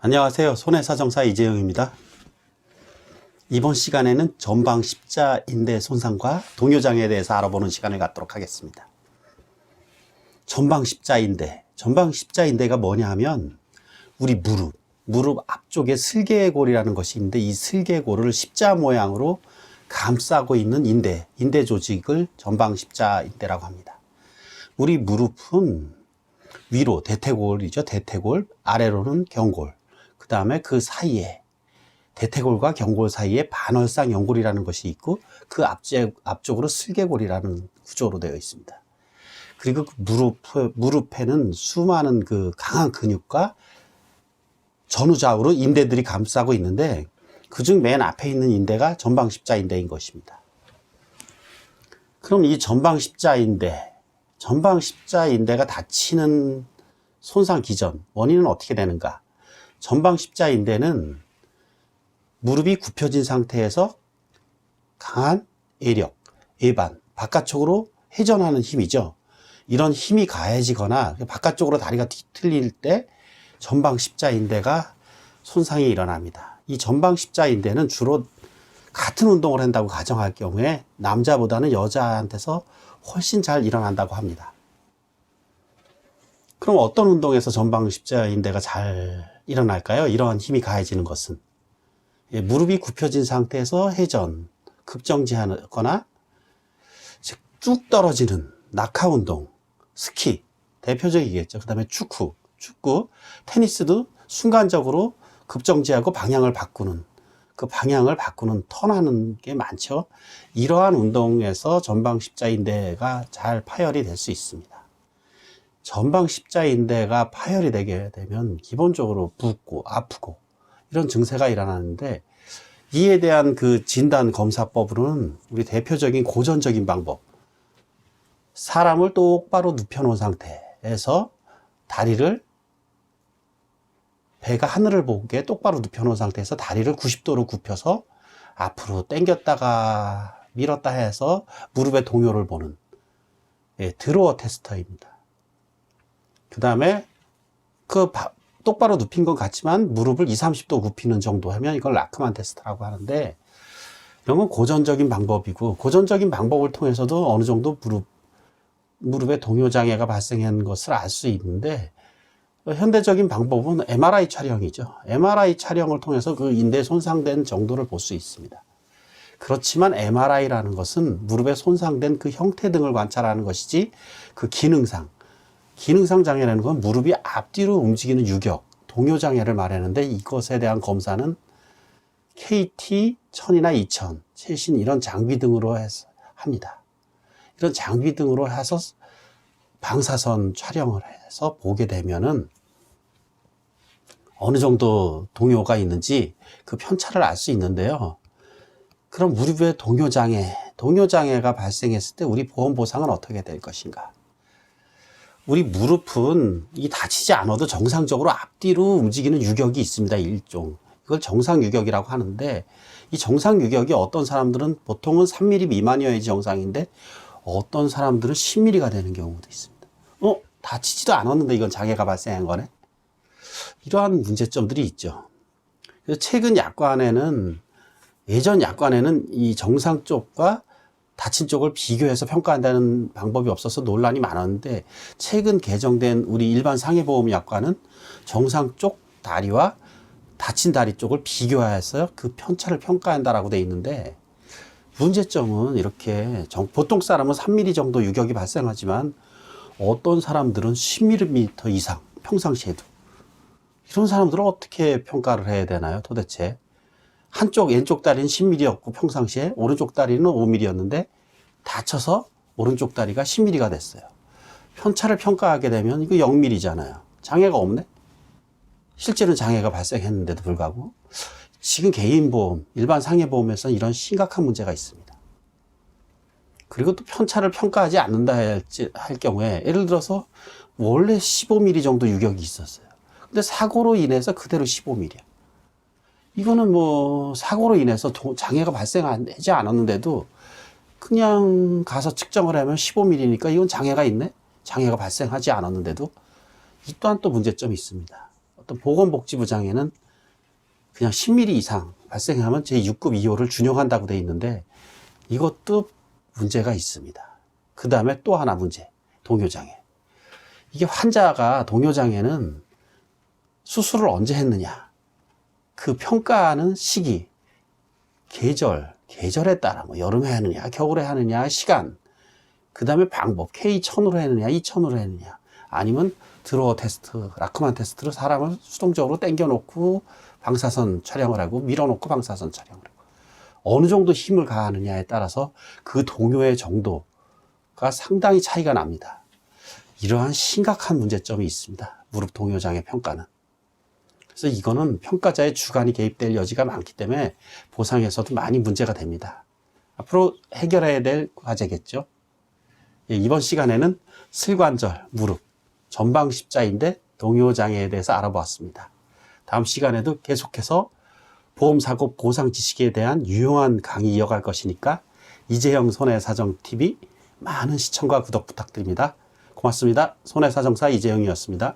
안녕하세요. 손해사정사 이재용입니다. 이번 시간에는 전방 십자인대 손상과 동요장애에 대해서 알아보는 시간을 갖도록 하겠습니다. 전방 십자인대가 뭐냐 하면 우리 무릎 앞쪽에 슬개골이라는 것이 있는데, 이 슬개골을 십자 모양으로 감싸고 있는 인대 조직을 전방 십자인대라고 합니다. 우리 무릎은 위로 대퇴골이죠. 대퇴골, 아래로는 경골, 그 다음에 그 사이에 대퇴골과 경골 사이에 반월상 연골이라는 것이 있고, 그 앞쪽으로 슬개골이라는 구조로 되어 있습니다. 그리고 그 무릎에는 수많은 그 강한 근육과 전후좌우로 인대들이 감싸고 있는데, 그중 맨 앞에 있는 인대가 전방 십자인대인 것입니다. 그럼 이 전방 십자인대가 다치는 손상 기전, 원인은 어떻게 되는가? 전방 십자인대는 무릎이 굽혀진 상태에서 강한 외력, 외반, 바깥쪽으로 회전하는 힘이죠. 이런 힘이 가해지거나 바깥쪽으로 다리가 뒤틀릴 때 전방 십자인대가 손상이 일어납니다. 이 전방 십자인대는 주로 같은 운동을 한다고 가정할 경우에 남자보다는 여자한테서 훨씬 잘 일어난다고 합니다. 그럼 어떤 운동에서 전방 십자인대가 잘 일어날까요? 이러한 힘이 가해지는 것은 무릎이 굽혀진 상태에서 회전, 급정지하거나 쭉 떨어지는 낙하 운동, 스키 대표적이겠죠. 그 다음에 축구, 테니스도 순간적으로 급정지하고 방향을 바꾸는 턴하는 게 많죠. 이러한 운동에서 전방 십자인대가 잘 파열이 될 수 있습니다. 전방 십자인대가 파열이 되게 되면 기본적으로 붓고 아프고 이런 증세가 일어나는데, 이에 대한 그 진단 검사법으로는 우리 대표적인 고전적인 방법, 사람을 똑바로 눕혀놓은 상태에서 다리를 배가 하늘을 보게 똑바로 눕혀놓은 상태에서 다리를 90도로 굽혀서 앞으로 당겼다가 밀었다 해서 무릎의 동요를 보는 드로어 테스터입니다. 그 다음에 똑바로 눕힌 건 같지만 무릎을 20-30도 굽히는 정도 하면 이걸 라크만 테스트라고 하는데, 이런 건 고전적인 방법이고, 고전적인 방법을 통해서도 어느 정도 무릎에 동요장애가 발생한 것을 알 수 있는데, 현대적인 방법은 MRI 촬영이죠. MRI 촬영을 통해서 그 인대 손상된 정도를 볼 수 있습니다. 그렇지만 MRI라는 것은 무릎에 손상된 그 형태 등을 관찰하는 것이지, 그 기능상 장애라는 건 무릎이 앞뒤로 움직이는 유격, 동요장애를 말하는데, 이것에 대한 검사는 KT 1000이나 2000, 최신 이런 장비 등으로 해서 합니다. 이런 장비 등으로 해서 방사선 촬영을 해서 보게 되면은 어느 정도 동요가 있는지 그 편차를 알 수 있는데요. 그럼 무릎에 동요장애가 발생했을 때 우리 보험 보상은 어떻게 될 것인가? 우리 무릎은 다치지 않아도 정상적으로 앞뒤로 움직이는 유격이 있습니다. 일종. 이걸 정상 유격이라고 하는데, 이 정상 유격이 어떤 사람들은 보통은 3mm 미만이어야지 정상인데, 어떤 사람들은 10mm가 되는 경우도 있습니다. 다치지도 않았는데 이건 장애가 발생한 거네? 이러한 문제점들이 있죠. 그래서 예전 약관에는 이 정상 쪽과 다친 쪽을 비교해서 평가한다는 방법이 없어서 논란이 많았는데, 최근 개정된 우리 일반 상해보험 약관은 정상 쪽 다리와 다친 다리 쪽을 비교해서 그 편차를 평가한다라고 되어 있는데, 문제점은 이렇게 보통 사람은 3mm 정도 유격이 발생하지만 어떤 사람들은 10mm 이상 평상시에도, 이런 사람들은 어떻게 평가를 해야 되나요? 도대체 왼쪽 다리는 10mm였고 평상시에 오른쪽 다리는 5mm였는데 다쳐서 오른쪽 다리가 10mm가 됐어요. 편차를 평가하게 되면 이거 0mm잖아요. 장애가 없네? 실제로는 장애가 발생했는데도 불구하고. 지금 개인보험, 일반 상해보험에서는 이런 심각한 문제가 있습니다. 그리고 또 편차를 평가하지 않는다 할 경우에, 예를 들어서 원래 15mm 정도 유격이 있었어요. 근데 사고로 인해서 그대로 15mm야. 이거는 사고로 인해서 장애가 발생하지 않았는데도 그냥 가서 측정을 하면 15mm니까 이건 장애가 있네? 장애가 발생하지 않았는데도, 이 또한 또 문제점이 있습니다. 또 보건복지부 장애는 그냥 10mm 이상 발생하면 제6급 이호를 준용한다고 돼 있는데 이것도 문제가 있습니다. 그 다음에 또 하나 문제, 동요장애. 이게 환자가 동요장애는 수술을 언제 했느냐, 그 평가하는 시기, 계절에 따라 뭐 여름에 하느냐, 겨울에 하느냐, 시간, 그 다음에 방법, K1000으로 했느냐, 2000으로 했느냐, 아니면 드로어 테스트, 라크만 테스트로 사람을 수동적으로 당겨놓고 방사선 촬영을 하고 밀어놓고 방사선 촬영을 하고 어느 정도 힘을 가하느냐에 따라서 그 동요의 정도가 상당히 차이가 납니다. 이러한 심각한 문제점이 있습니다. 무릎 동요장애 평가는. 그래서 이거는 평가자의 주관이 개입될 여지가 많기 때문에 보상에서도 많이 문제가 됩니다. 앞으로 해결해야 될 과제겠죠. 이번 시간에는 슬관절, 무릎, 전방 십자인대, 동요장애에 대해서 알아보았습니다. 다음 시간에도 계속해서 보험사고 보상 지식에 대한 유용한 강의 이어갈 것이니까 이재영 손해사정TV 많은 시청과 구독 부탁드립니다. 고맙습니다. 손해사정사 이재영이었습니다.